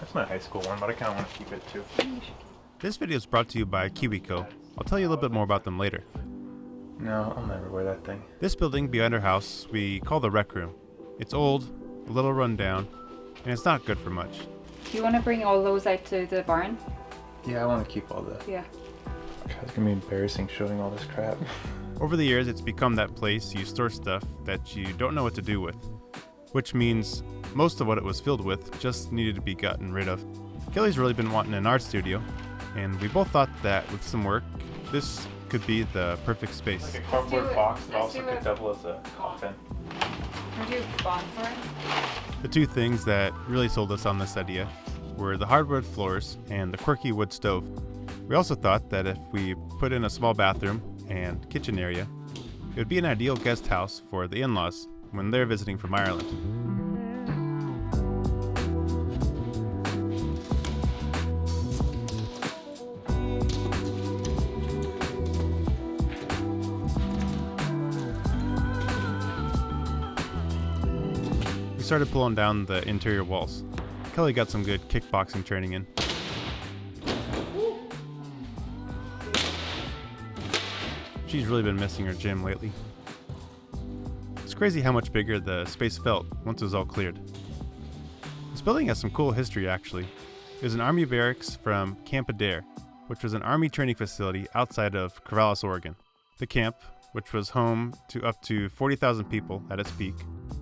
That's my high school one, but I kind of want to keep it too. This video is brought to you by KiwiCo. I'll tell you a little bit more about them later. No, I'll never wear that thing. This building behind our house we call the rec room. It's old, a little run down, and it's not good for much. Do you want to bring all those out to the barn? Yeah, I want to keep all the... Yeah. God, it's going to be embarrassing showing all this crap. Over the years, it's become that place you store stuff that you don't know what to do with, which means most of what it was filled with just needed to be gotten rid of. Kelly's really been wanting an art studio, and we both thought that with some work, this could be the perfect space. Like a cardboard box that also could double as a coffin. Would you bond for it? The two things that really sold us on this idea were the hardwood floors and the quirky wood stove. We also thought that if we put in a small bathroom and kitchen area, it would be an ideal guest house for the in-laws when they're visiting from Ireland. We started pulling down the interior walls. Kelly got some good kickboxing training in. She's really been missing her gym lately. It's crazy how much bigger the space felt once it was all cleared. This building has some cool history actually. It was an army barracks from Camp Adair, which was an army training facility outside of Corvallis, Oregon. The camp, which was home to up to 40,000 people at its peak,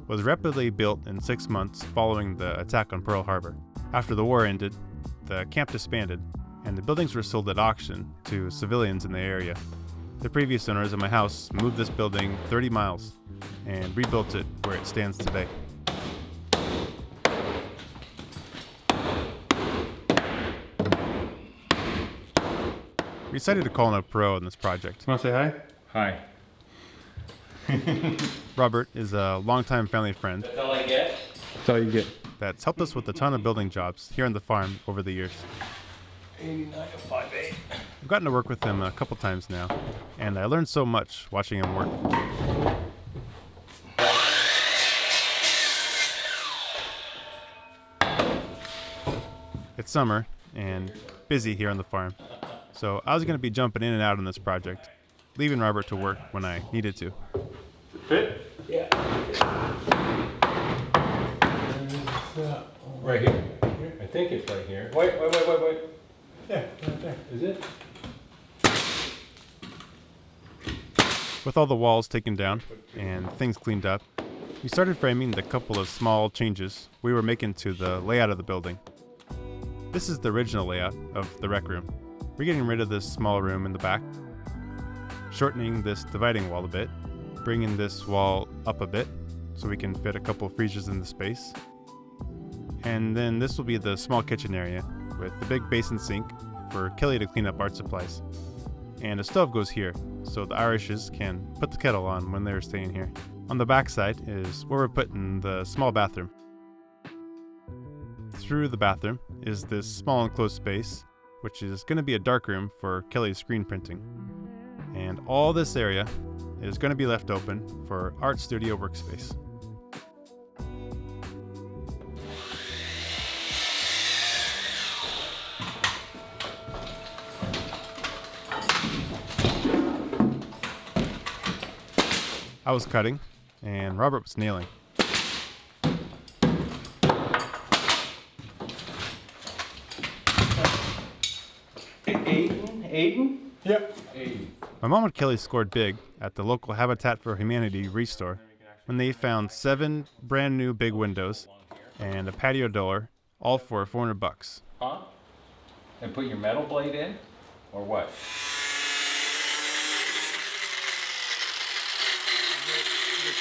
was rapidly built in 6 months following the attack on Pearl Harbor. After the war ended, the camp disbanded, and the buildings were sold at auction to civilians in the area. The previous owners of my house moved this building 30 miles and rebuilt it where it stands today. We decided to call in a pro on this project. Want to say hi? Hi. Robert is a longtime family friend That's all I get? That's all you get. that's helped us with a ton of building jobs here on the farm over the years. 89 to 5'8". I've gotten to work with him a couple times now, and I learned so much watching him work. It's summer and busy here on the farm, so I was going to be jumping in and out on this project, leaving Robert to work when I needed to. Fit? Yeah. Right here. I think it's right here. Wait. Yeah, right there. Is it? With all the walls taken down and things cleaned up, we started framing the couple of small changes we were making to the layout of the building. This is the original layout of the rec room. We're getting rid of this small room in the back, shortening this dividing wall a bit, bringing this wall up a bit so we can fit a couple of freezers in the space. And then this will be the small kitchen area with the big basin sink for Kelly to clean up art supplies. And a stove goes here, so the Irishes can put the kettle on when they're staying here. On the back side is where we're putting the small bathroom. Through the bathroom is this small enclosed space, which is going to be a dark room for Kelly's screen printing. And all this area is going to be left open for art studio workspace. I was cutting, and Robert was nailing. Aiden? Yep. Aiden. My mom and Kelly scored big at the local Habitat for Humanity restore when they found 7 brand new big windows and a patio door, all for $400. Huh? And put your metal blade in? Or what?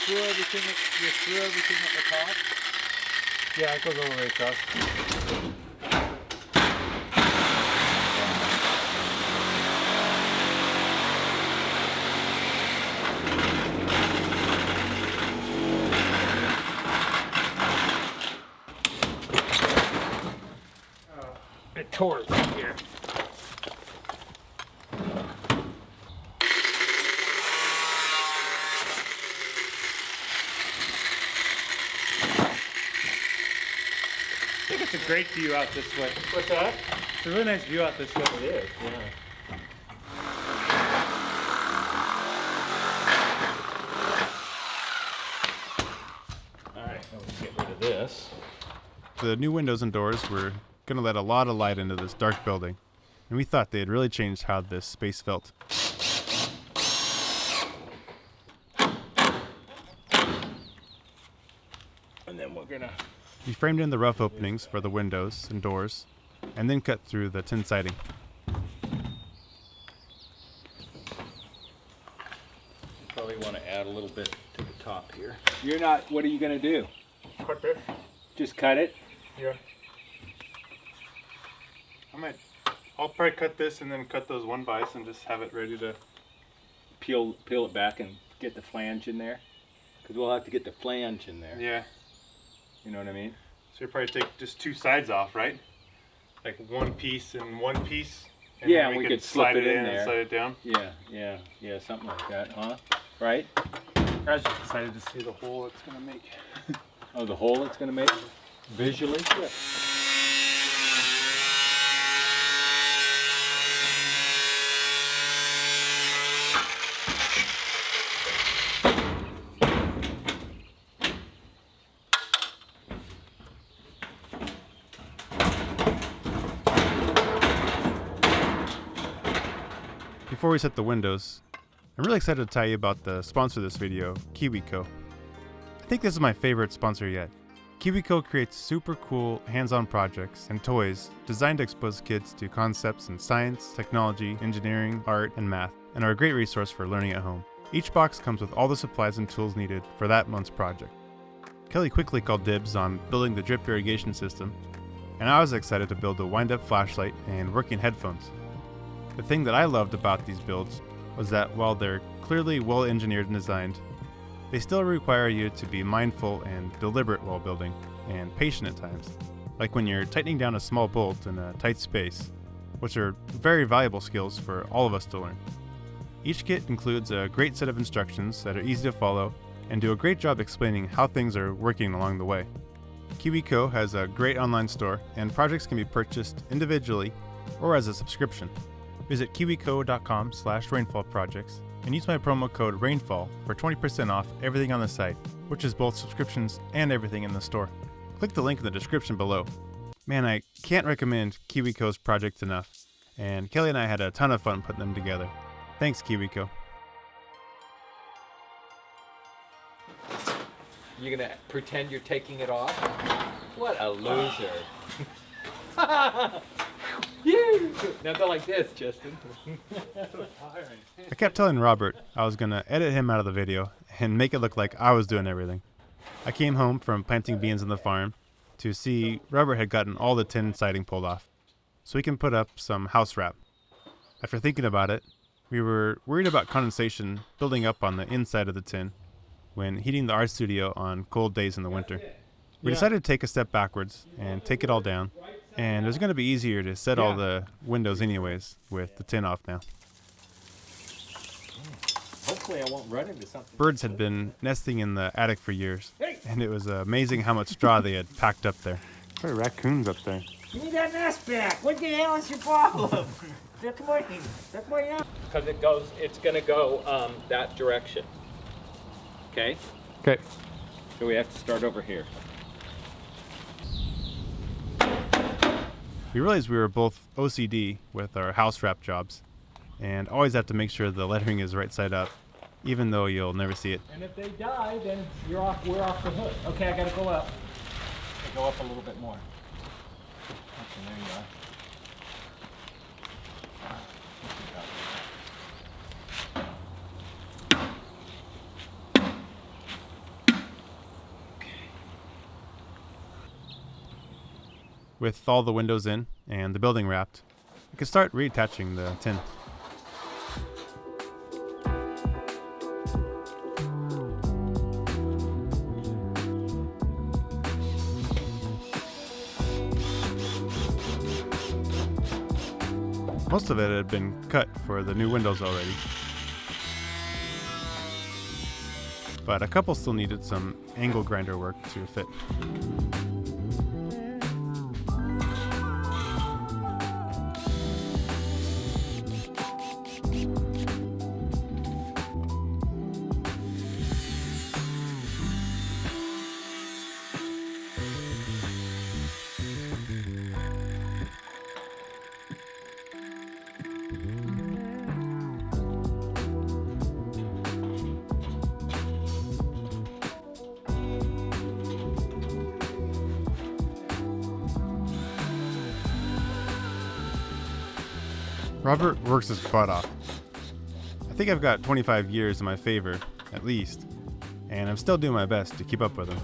You threw everything at the top? Yeah, it goes all the way across. It tore it right here. think it's a great view out this way. What's that? It's a really nice view out this way. It is, yeah. Alright, now we can get rid of this. The new windows and doors were going to let a lot of light into this dark building, and we thought they had really changed how this space felt. And then we're gonna... We framed in the rough openings for the windows and doors, and then cut through the tin siding. Probably want to add a little bit to the top here. You're not, what are you gonna do? Cut this? Just cut it? Yeah. I'll probably cut this and then cut those 1x and just have it ready to... Peel it back and get the flange in there? Because we'll have to get the flange in there. Yeah. You know what I mean? So you probably take just 2 sides off, right? Like one piece and one piece. And Yeah, then we could could slip it in and there. slide it down. Yeah, something like that, huh? Right? I was just excited to see the hole it's gonna make. Oh, the hole it's gonna make? Visually? Yeah. Before we set the windows, I'm really excited to tell you about the sponsor of this video, KiwiCo. I think this is my favorite sponsor yet. KiwiCo creates super cool hands-on projects and toys designed to expose kids to concepts in science, technology, engineering, art, and math, and are a great resource for learning at home. Each box comes with all the supplies and tools needed for that month's project. Kelly quickly called dibs on building the drip irrigation system, and I was excited to build a wind-up flashlight and working headphones. The thing that I loved about these builds was that while they're clearly well engineered and designed, they still require you to be mindful and deliberate while building, and patient at times, like when you're tightening down a small bolt in a tight space, which are very valuable skills for all of us to learn. Each kit includes a great set of instructions that are easy to follow and do a great job explaining how things are working along the way. KiwiCo has a great online store, and projects can be purchased individually or as a subscription. Visit kiwico.com/rainfallprojects and use my promo code RAINFALL for 20% off everything on the site, which is both subscriptions and everything in the store. Click the link in the description below. Man, I can't recommend KiwiCo's projects enough, and Kelly and I had a ton of fun putting them together. Thanks, KiwiCo. You're gonna pretend you're taking it off? What a loser. Now go like this, Justin. I kept telling Robert I was going to edit him out of the video and make it look like I was doing everything. I came home from planting beans in the farm to see Robert had gotten all the tin siding pulled off, so we can put up some house wrap. After thinking about it, we were worried about condensation building up on the inside of the tin when heating the art studio on cold days in the winter. We decided to take a step backwards and take it all down, and it was going to be easier to set all the windows anyways with the tin off now. Hopefully I won't run into something. Birds had been nesting in the attic for years, and it was amazing how much straw they had packed up there. There are raccoons up there. Give me that nest back. What the hell is your problem? That's what Because it's gonna go that direction. Okay? Okay. So we have to start over here. We realized we were both OCD with our house wrap jobs, and always have to make sure the lettering is right side up, even though you'll never see it. And if they die, then we're off the hook. Okay, I gotta go up. I go up a little bit more. Okay, there you are. With all the windows in and the building wrapped, we could start reattaching the tin. Most of it had been cut for the new windows already, but a couple still needed some angle grinder work to fit. Robert works his butt off. I think I've got 25 years in my favor, at least, and I'm still doing my best to keep up with him.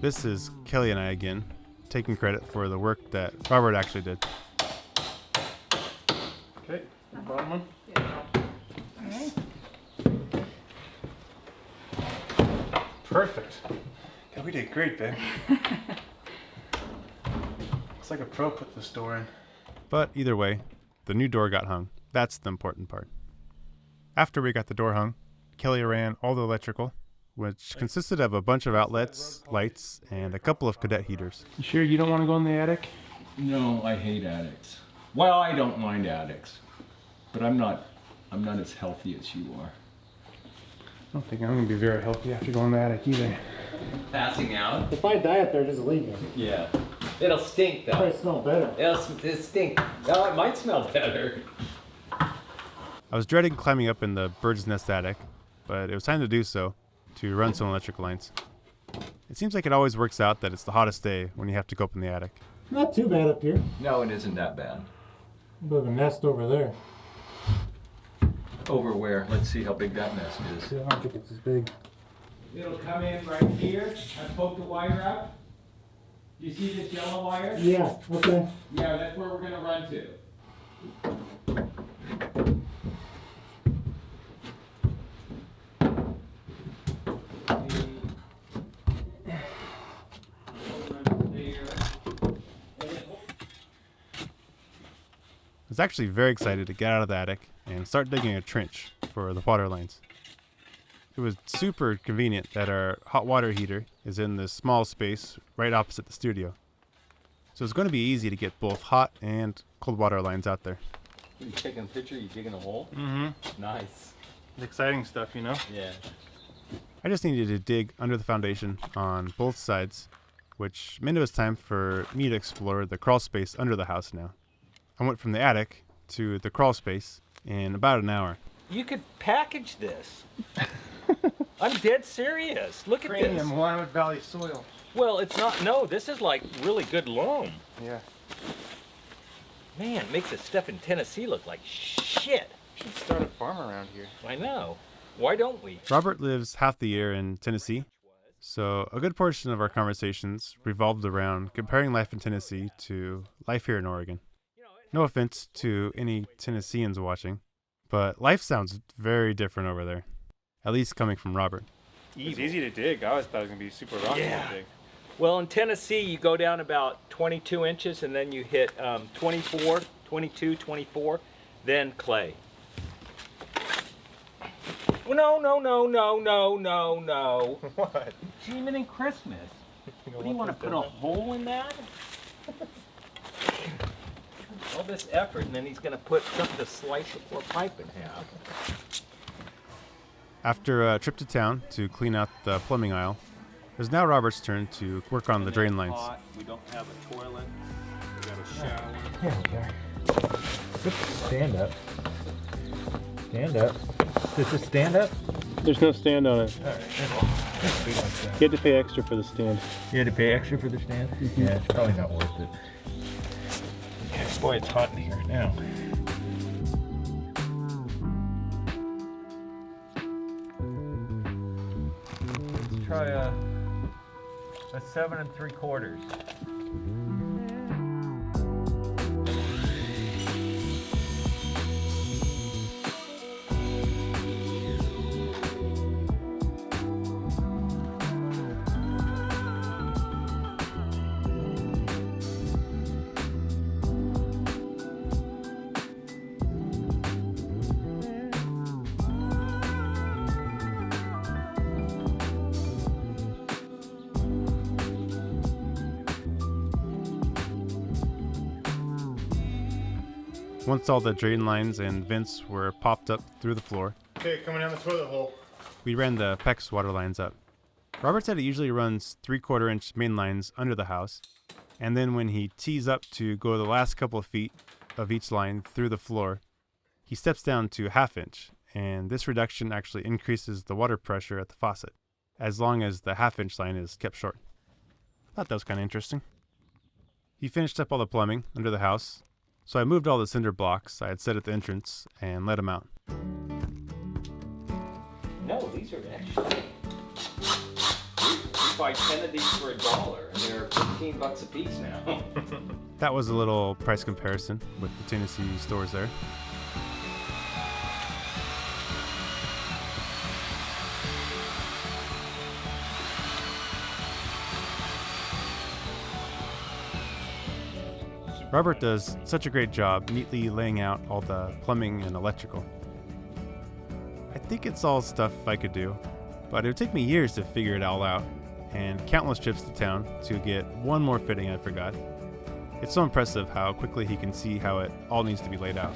This is Kelly and I again, taking credit for the work that Robert actually did. Okay, bottom one. Perfect. Yeah, we did great, babe. Looks like a pro put this door in. But either way, the new door got hung. That's the important part. After we got the door hung, Kelly ran all the electrical, which consisted of a bunch of outlets, lights, and a couple of cadet heaters. You sure you don't want to go in the attic? No, I hate attics. Well, I don't mind attics, but I'm not as healthy as you are. I don't think I'm going to be very healthy after going in the attic either. Passing out? If I die up there, just leave me. Yeah. It'll stink though. Probably smell better. It'll stink. Well, it might smell better. I was dreading climbing up in the bird's nest attic, but it was time to do so, to run some electrical lines. It seems like it always works out that it's the hottest day when you have to go up in the attic. Not too bad up here. No, it isn't that bad. A bit of a nest over there. Over where? Let's see how big that nest is. I don't think it's as big. It'll come in right here. I poke the wire up. You see this yellow wire? Yeah, okay. Yeah, that's where we're gonna run to. I was actually very excited to get out of the attic and start digging a trench for the water lines. It was super convenient that our hot water heater is in this small space right opposite the studio. So it's going to be easy to get both hot and cold water lines out there. You taking a picture? You digging a hole? Mm-hmm. Nice. Exciting stuff, you know? Yeah. I just needed to dig under the foundation on both sides, which meant it was time for me to explore the crawl space under the house now. I went from the attic to the crawl space in about an hour. You could package this. I'm dead serious. Look at this. Premium Willamette Valley soil. Well, it's not. No, this is like really good loam. Yeah. Man, makes the stuff in Tennessee look like shit. Should start a farm around here. I know. Why don't we? Robert lives half the year in Tennessee, so a good portion of our conversations revolved around comparing life in Tennessee to life here in Oregon. No offense to any Tennesseans watching, but life sounds very different over there, at least coming from Robert. It's easy to dig. I always thought it was going to be super rocky Yeah. to dig. Well, in Tennessee, you go down about 22 inches and then you hit 24, 22, 24, then clay. Well, no. What? Achievement in Christmas. What do you want to put a hole in that? All this effort, and then he's going to put something to slice the poor pipe in half. After a trip to town to clean out the plumbing aisle, it was now Robert's turn to work on the drain lines. We don't have a toilet. We got a shower. There we are. Stand up. Stand up. Does this stand up? There's no stand on it. Alright. You had to pay extra for the stand. You had to pay extra for the stand? Mm-hmm. Yeah, it's probably not worth it. Boy, it's hot in here now. Let's try a 7 3/4. Once all the drain lines and vents were popped up through the floor, Okay, coming down the toilet hole. we ran the PEX water lines up. Robert said it usually runs 3/4 inch main lines under the house, and then when he tees up to go the last couple of feet of each line through the floor, he steps down to 1/2 inch, and this reduction actually increases the water pressure at the faucet. as long as the half-inch line is kept short. Thought that was kind of interesting. He finished up all the plumbing under the house, so I moved all the cinder blocks I had set at the entrance and let him out. No, these are extra. You buy 10 of these for $1, and they're $15 a piece now. That was a little price comparison with the Tennessee stores there. Robert does such a great job neatly laying out all the plumbing and electrical. I think it's all stuff I could do, but it would take me years to figure it all out, and countless trips to town to get one more fitting I forgot. It's so impressive how quickly he can see how it all needs to be laid out.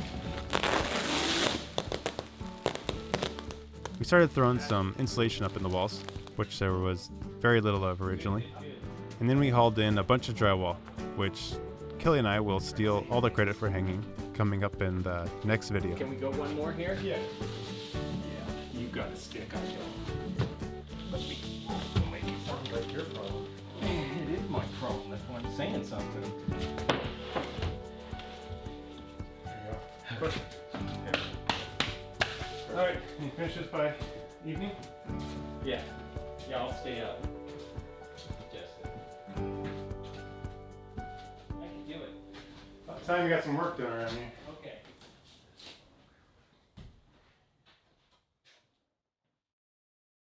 We started throwing some insulation up in the walls, which there was very little of originally, and then we hauled in a bunch of drywall, which Kelly and I will steal all the credit for hanging coming up in the next video. Can we go one more here? Yeah. Yeah, you got a stick, I don't. Let me make it work. That's your problem. It is my problem, that's why I'm saying something. There you go. Alright, can you finish this by evening? Yeah, I'll stay up. Just I can do it. About time you got some work done around here.